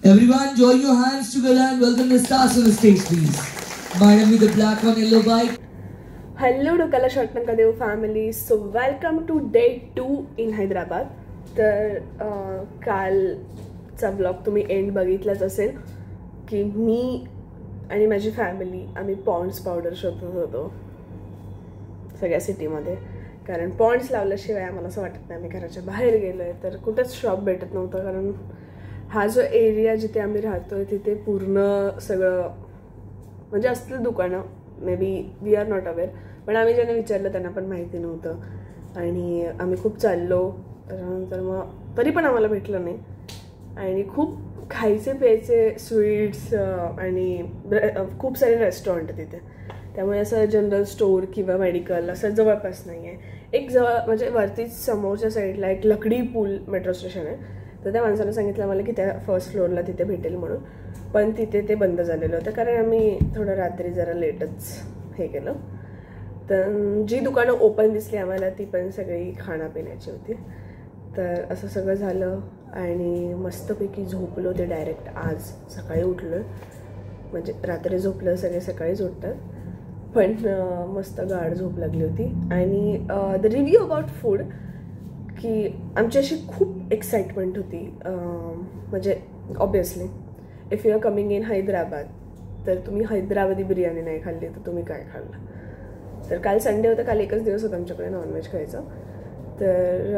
Everyone, join your hands together and welcome the stars on the stage, please. Madam with the black on yellow bike. Hello, Dokala Shortnakadev family. So, welcome to day 2 in Hyderabad. तर कालचा blog तुम्ही end बघितलाच असेल की मी आणि माझी family आम्ही Pond's powder शोधत होतो सगळ्या सिटीमध्ये. कारण पॉन्ड्स लावल्याशिवाय आम्हाला असं वाटत नाही आम्ही घराच्या बाहेर गेलो आहे. तर कुठंच शॉप भेटत नव्हतं, कारण हा जो एरिया जिथे आम्ही राहतोय तिथे पूर्ण सगळं म्हणजे असलं दुकानं, maybe we are not aware, पण आम्ही ज्यांना विचारलं त्यांना पण माहिती नव्हतं. आणि आम्ही खूप चाललो, त्याच्यानंतर मग तरी पण आम्हाला भेटलं नाही. आणि खूप खायचे प्यायचे स्वीट्स आणि खूप सारे रेस्टॉरंट तिथे, त्यामुळे असं जनरल स्टोअर किंवा मेडिकल असं जवळपास नाही आहे. एक म्हणजे वरतीच समोरच्या साईडला एक लकडी पूल मेट्रो स्टेशन आहे. तर त्या माणसानं सांगितलं मला की त्या फर्स्ट फ्लोअरला तिथे भेटेल म्हणून, पण तिथे ते बंद झालेलं होतं कारण आम्ही थोडं रात्री जरा लेटच हे केलं. तर जी दुकानं ओपन दिसली आम्हाला ती पण सगळी खाण्यापिण्याची होती. तर असं सगळं झालं आणि मस्तपैकी झोपलो. ते डायरेक्ट आज सकाळी उठलो, म्हणजे रात्री झोपलं सगळे सकाळीच उठतात, पण मस्त गाढ झोप लागली होती. आणि द रिव्ह्यू अबाउट फूड की आमची अशी खूप एक्साइटमेंट होती. म्हणजे obviously if you are coming in Hyderabad तर तुम्ही हैदराबादी बिर्याणी नाही खाल्ली तर तुम्ही काय खाल्लं. तर काल संडे होतं, काल एकच दिवस होता आमच्याकडे नॉनव्हेज खायचं. तर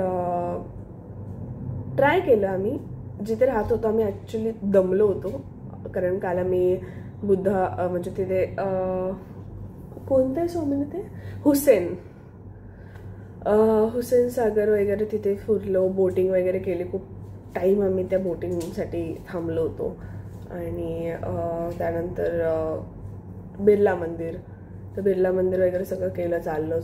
ट्राय केलं आम्ही. जिथे राहत होतो आम्ही ॲक्च्युली दमलो होतो, कारण काल आम्ही म्हणजे तिथे कोणतं आहे स्वामीने ते हुसेन सागर वगैरे तिथे फिरलो, बोटिंग वगैरे केली. खूप टाईम आम्ही त्या बोटिंगसाठी थांबलो होतो. आणि त्यानंतर बिर्ला मंदिर, तर बिर्ला मंदिर वगैरे सगळं केलं. चाललो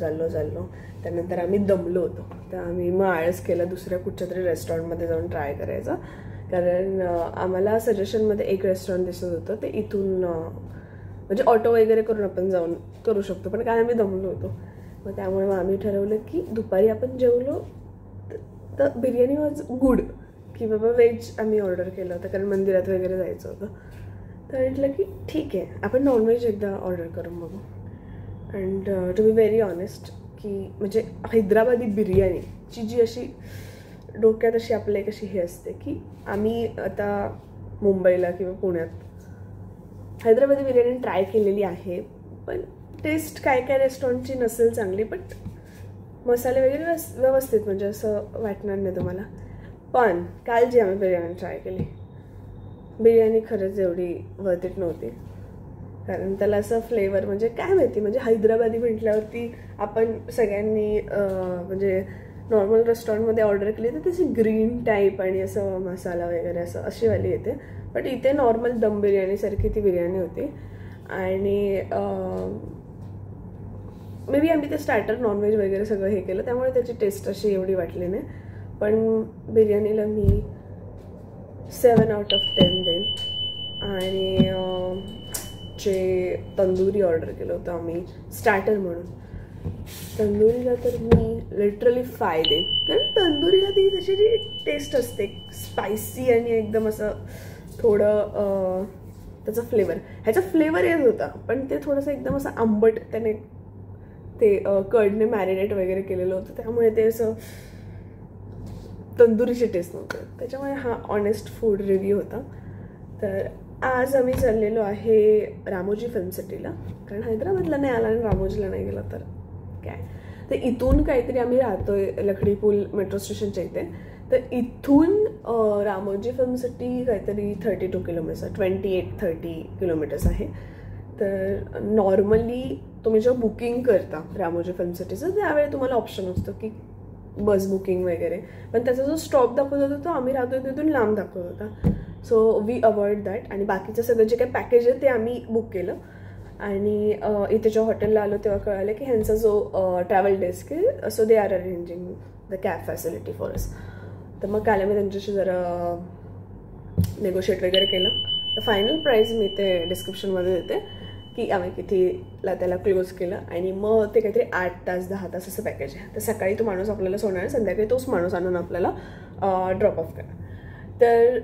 त्यानंतर आम्ही दमलो होतो, तर आम्ही मग आळस केला दुसऱ्या कुठच्या तरी रेस्टॉरंटमध्ये जाऊन ट्राय करायचा. कारण आम्हाला सजेशनमध्ये एक रेस्टॉरंट दिसत होतं, ते इथून म्हणजे ऑटो वगैरे करून आपण जाऊन करू शकतो, पण काय आम्ही दमलो होतो. मग त्यामुळे मग आम्ही ठरवलं की दुपारी आपण जेवलो तर बिर्याणी वॉज गुड, की बाबा व्हेज आम्ही ऑर्डर केलं होतं कारण मंदिरात वगैरे जायचं होतं. तर म्हटलं की ठीक आहे आपण नॉनव्हेज एकदा ऑर्डर करून बघू. And to be very honest की म्हणजे हैदराबादी बिर्याणीची जी अशी डोक्यात अशी आपल्या एक अशी हे असते की आम्ही आता मुंबईला किंवा पुण्यात हैदराबादी बिर्याणी ट्राय केलेली आहे, पण टेस्ट काय रेस्टॉरंटची नसेल चांगली, पण मसाले वगैरे व्यवस्थित म्हणजे असं वाटणार नाही तुम्हाला. पण काल जी आम्ही बिर्याणी ट्राय केली, बिर्याणी खरंच एवढी वर्थ इट नव्हती. कारण त्याला असं फ्लेवर म्हणजे काय माहिती, म्हणजे हैदराबादी म्हटल्यावरती आपण सगळ्यांनी म्हणजे नॉर्मल रेस्टॉरंटमध्ये ऑर्डर केली तर तशी ग्रीन टाईप आणि असं मसाला वगैरे असं अशी वाली येते. बट इथे नॉर्मल दम बिर्याणीसारखी ती बिर्याणी होती. आणि मे बी आम्ही ते स्टार्टर नॉनव्हेज वगैरे सगळं हे केलं, त्यामुळे त्याची टेस्ट अशी एवढी वाटली नाही. पण बिर्याणीला मी 7 out of 10 देईन. आणि जे तंदुरी ऑर्डर केलं होतं आम्ही स्टार्टर म्हणून, तंदुरीला तर मी लिटरली 5 देईन. कारण तंदुरीला ती तशी जी टेस्ट असते स्पायसी आणि एकदम असं थोडं त्याचा फ्लेवर, ह्याचा फ्लेवर येत होता पण ते थोडंसं एकदम असं आंबट त्याने ते कर्डने मॅरिनेट वगैरे केलेलं होतं, त्यामुळे ते असं तंदुरीची टेस्ट नव्हतं. त्याच्यामुळे हा ऑनेस्ट फूड रिव्ह्यू होता. तर आज आम्ही चाललेलो आहे रामोजी फिल्म सिटीला, कारण हैदराबादला नाही आला आणि रामोजीला नाही गेला तर काय. तर इथून काहीतरी आम्ही राहतोय लकडी पूल मेट्रो स्टेशनच्या इथे, तर इथून रामोजी फिल्म सिटी काहीतरी 32 किलोमीटर 28-30 किलोमीटर्स आहे. तर नॉर्मली तुम्ही जेव्हा बुकिंग करता रामोजी फिल्म सिटीचं त्यावेळी तुम्हाला ऑप्शन असतो की बस बुकिंग वगैरे, पण त्याचा जो स्टॉप दाखवत होता तो आम्ही राहतोय तिथून लांब दाखवत होता. So we avoid that. आणि बाकीचं सगळं जे काही पॅकेज आहे ते आम्ही बुक केलं. आणि इथे जेव्हा हॉटेलला आलो तेव्हा कळालं की ह्यांचा जो ट्रॅव्हल डेस्क आहे, so they are arranging the cab facility for us. तर मग काल मी त्यांच्याशी जरा नेगोशिएट वगैरे केलं. तर फायनल प्राईस मी ते डिस्क्रिप्शनमध्ये देते की आम्ही कितीला त्याला क्लोज केलं. आणि मग ते काहीतरी 8 तास 10 तास असं पॅकेज आहे. तर सकाळी तो माणूस आपल्याला सोडणार, संध्याकाळी तोच माणूस आणून आपल्याला ड्रॉप ऑफ करा. तर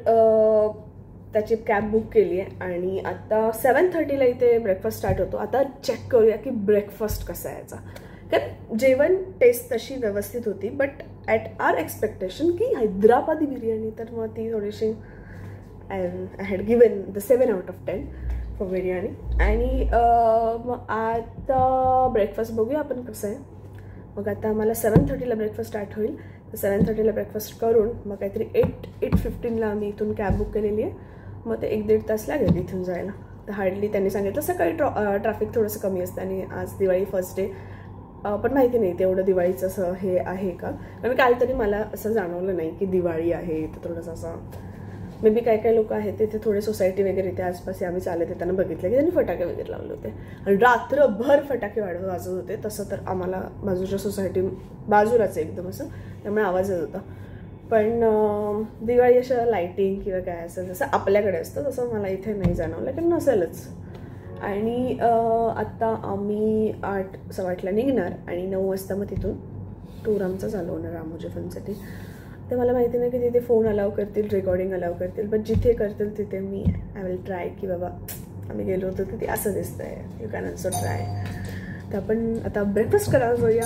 त्याची कॅब बुक केली आहे आणि आता 7:30ला इथे ब्रेकफास्ट स्टार्ट होतो. आता चेक करूया की ब्रेकफास्ट कसा आहे याचा. कारण जेवण टेस्ट तशी व्यवस्थित होती, बट ॲट आर एक्सपेक्टेशन की हैदराबादी बिर्याणी, तर मग ती थोडीशी I had given the 7 out of 10 for biryani. आणि मग आता ब्रेकफास्ट बघूया आपण कसं आहे. मग आता आम्हाला 7:30ला ब्रेकफास्ट स्टार्ट होईल. तर 7:30ला ब्रेकफास्ट करून मग काहीतरी 8:15ला आम्ही इथून कॅब बुक केलेली आहे. मग ते 1-1.5 तास लागेल इथून जायला. तर हार्डली त्यांनी सांगितलं सकाळी ट्रॅफिक थोडंसं कमी असतं आणि आज दिवाळी फर्स्ट डे, पण माहिती नाही तेवढं दिवाळीचं असं हे आहे का. कारण काल तरी मला असं जाणवलं नाही की दिवाळी आहे. तर थोडंसं असं मे बी काय लोक आहेत तिथे थोडे सोसायटी वगैरे इथे आसपास आम्ही चालत येताना बघितलं की त्यांनी फटाके वगैरे लावले होते आणि रात्रभर फटाके वाजत होते. तसं तर आम्हाला बाजूच्या सोसायटी बाजूलाच एकदम असं, त्यामुळे आवाज येत होता. पण दिवाळी अशा लाईटिंग किंवा काय असं जसं आपल्याकडे असतं तसं मला इथे नाही जाणवलं, कारण नसेलच. आणि आत्ता आम्ही 8:15ला निघणार आणि 9 वाजता मग तिथून टूर आमचा चालू होणार रामोजी फिल्मसाठी. तर मला माहिती नाही की तिथे फोन अलाव करतील, रेकॉर्डिंग अलाव करतील, पण जिथे करतील तिथे मी आय विल ट्राय की बाबा आम्ही गेलो होतो तिथे असं दिसतं आहे, यू कॅन ऑल्सो ट्राय. तर आपण आता ब्रेकफास्ट करायला जाऊया.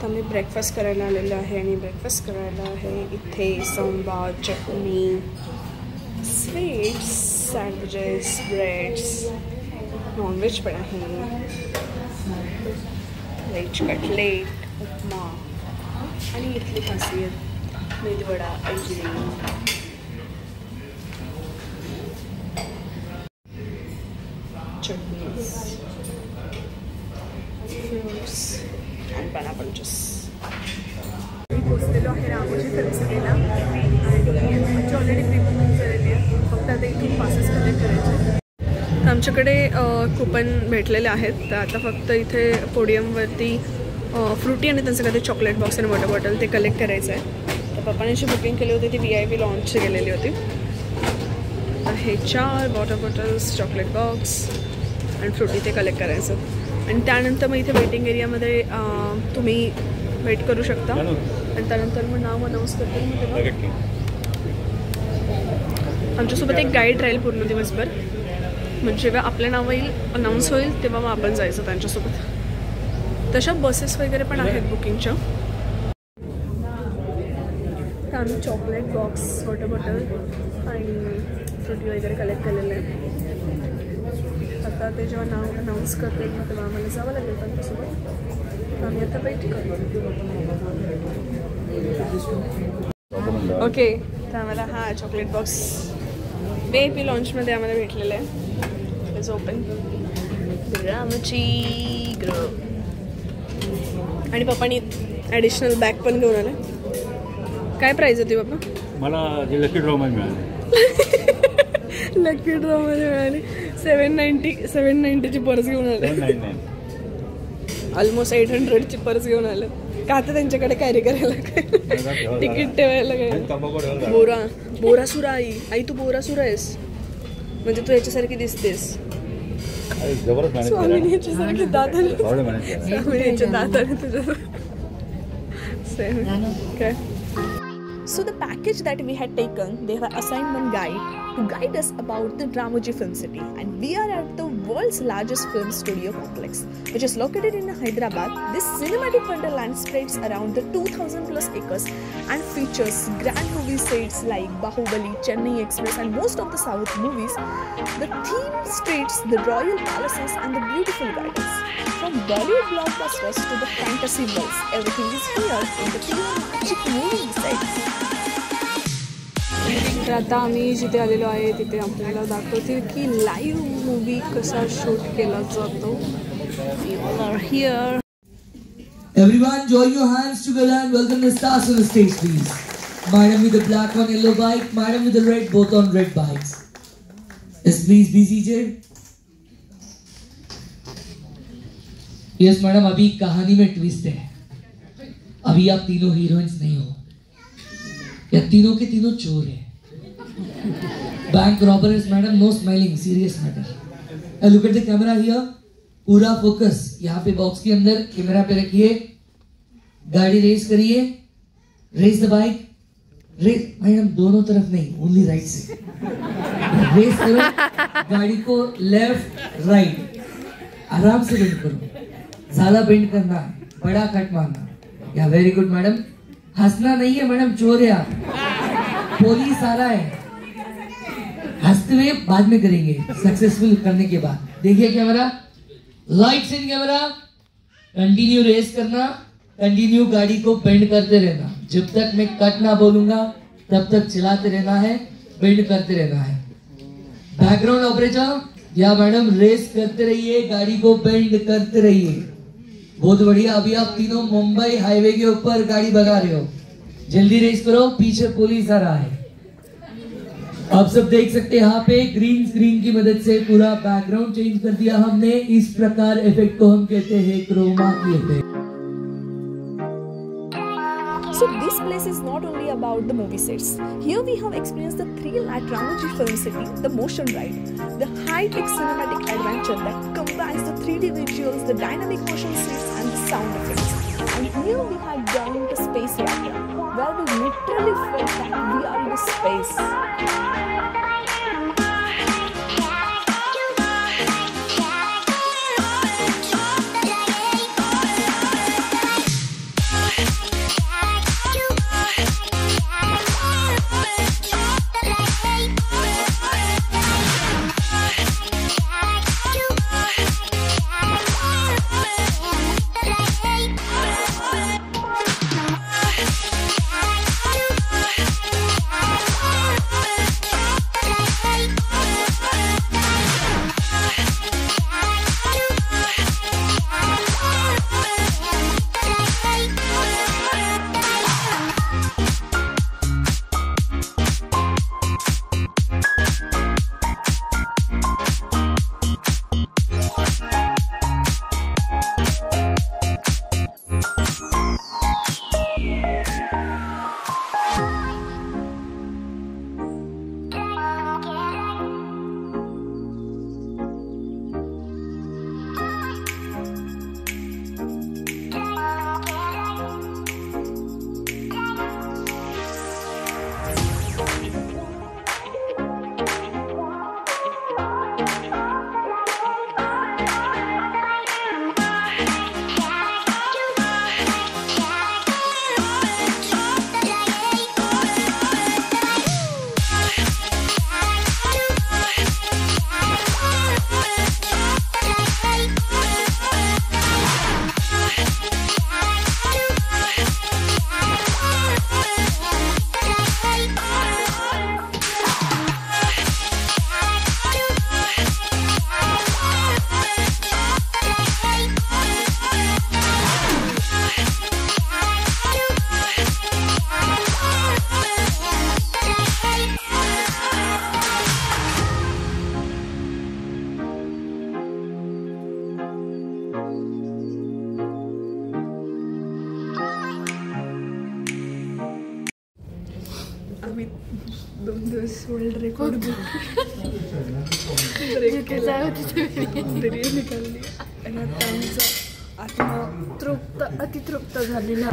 तर मी ब्रेकफास्ट करायला आलेलो आहे आणि ब्रेकफास्ट करायला आहे इथे सांबार, चटणी, स्वीट्स, सँडविचेस, ब्रेड्स, नॉनव्हेज पण आहे, व्हेज कटलेट, उपमा आणि इथली खासियत मेदूवडा, अंजिरी, चटनीज, फ्रूट्स आणि पायनॅपल ज्यूस. मी पोचलेलो आहे रामोजी फिल्मसिटीला आणि आमची ऑलरेडी प्री बुकिंग झालेली आहे. फक्त आता इथून पासेस कलेक्ट करायचे. तर आमच्याकडे कुपन भेटलेले आहेत. तर आता फक्त इथे पोडियमवरती फ्रुटी आणि त्यांचं काही चॉकलेट बॉक्स आणि वॉटर बॉटल ते कलेक्ट करायचं आहे. तर पप्पाने जी बुकिंग केली होती ती VIP लॉन्च गेलेली होती. तर हे 4 वॉटर बॉटल्स, चॉकलेट बॉक्स आणि फ्रुटी ते कलेक्ट करायचं. आणि त्यानंतर मग इथे वेटिंग एरियामध्ये तुम्ही वेट करू शकता आणि त्यानंतर मग नाव अनाऊन्स करतील. मग तेव्हा आमच्यासोबत एक गाईड राहील पूर्ण दिवसभर. म्हणजे जेव्हा आपलं नाव येईल, अनाऊन्स होईल, तेव्हा मग आपण जायचं त्यांच्यासोबत. तशा बसेस वगैरे पण आहेत बुकिंगच्या. तर आम्ही चॉकलेट बॉक्स, वॉटर बॉटल आणि फ्रुटी वगैरे कलेक्ट केलेलं आहे. आता ते जेव्हा नाव अनाऊन्स करतील मग तेव्हा आम्हाला जावं लागेल त्यांच्यासोबत. आम्ही आता वेट करतो. ओके, तर आम्हाला हा चॉकलेट बॉक्स VIP लॉन्चमध्ये आम्हाला भेटलेलं आहे. It's open. रामची ग्रो. आणि पप्पानी ॲडिशनल बॅग पण घेऊन आले. काय प्राईज होती बाबा? मला लकी ड्रॉमध्ये मिळाली. लकी ड्रॉमध्ये मिळाली. 790ची पर्स घेऊन आले. ऑलमोस्ट 800ची पर्स घेऊन आले. का आता त्यांच्याकडे कॅरी करायला काय, तिकीट ठेवायला काय. बोरासुरा आई तू बोरासुरा आहेस म्हणजे तू याच्यासारखी दिसतेस. स्वामीनी याच्यासारखी दात आली. स्वामीनी याच्या दात आली तुझ्या. काय. So the package that we had taken, they have assigned one guide to guide us about the Ramoji Film City, and we are at the world's largest film studio complex, which is located in Hyderabad. This cinematic wonderland spreads around the 2,000+ acres and features grand movie sets like Bahubali, Chennai Express, and most of the South movies. The theme streets, the royal palaces, and the beautiful gardens. From Bollywood blockbusters to the fantasy worlds, everything is here in the pure magic movie sets. तर आता आम्ही जिथे आलेलो आहे तिथे आपल्याला दाखवतील की लाईव्ह मूवी कसा शूट केला जातो. Here. Everyone, join your hands together and welcome the stars on the stage, please. Madam with the black on yellow bike, madam with the red, both on red bikes. Yes, please be seated. Yes, madam, अभी कहानी में twist है. अभी आप तीनों heroines नहीं हो. या तीनों के तीनों चोर हैं. Bank robbers madam, no smiling, serious matter. Look at the camera here. पूरा फोकस यहाँ पे बॉक्स के अंदर कैमरा पे रखिए. गाड़ी रेस करिए. Race the bike. Race madam दोनों तरफ नहीं, ओनली राइट से रेस करो, गाड़ी को लेफ्ट राइट आराम से बेंड करो, ज्यादा बेंड करना है, बड़ा कट मारना। या वेरी गुड मैडम, हंसना नहीं है मैडम, चोर है आप, पुलिस आ रहा है। हंसते हुए बाद में करेंगे, सक्सेसफुल करने के बाद। देखिए camera, lights in camera, continue race करना, कंटिन्यू गाड़ी को बेंड करते रहना, जब तक मैं कट ना बोलूंगा तब तक चलाते रहना है, बेंड करते रहना है। बैकग्राउंड ऑपरेटर, या मैडम रेस करते रहिए, गाड़ी को बेंड करते रहिए। बहुत बढ़िया। अभी आप तीनों मुंबई हाईवे के ऊपर गाड़ी भगा रहे हो, जल्दी रेस करो, पीछे पुलिस आ रहा है। आप सब देख सकते हैं यहाँ पे ग्रीन स्क्रीन की मदद से पूरा बैकग्राउंड चेंज कर दिया हमने। इस प्रकार इफेक्ट को हम कहते हैं क्रोमा की effect. So this place is not only about the movie sets. Here we have experienced the thrill at Ramoji Film City, the motion ride, the high-tech cinematic adventure that combines the 3D visuals, the dynamic motion scenes and the sound effects. And here we have gone into Space Yatra, where we literally felt that we are in space. आम्ही 2 दिवस world record biryani निघाली आणि आता आमचा आत्मा तृप्त अतितृप्त झालेला.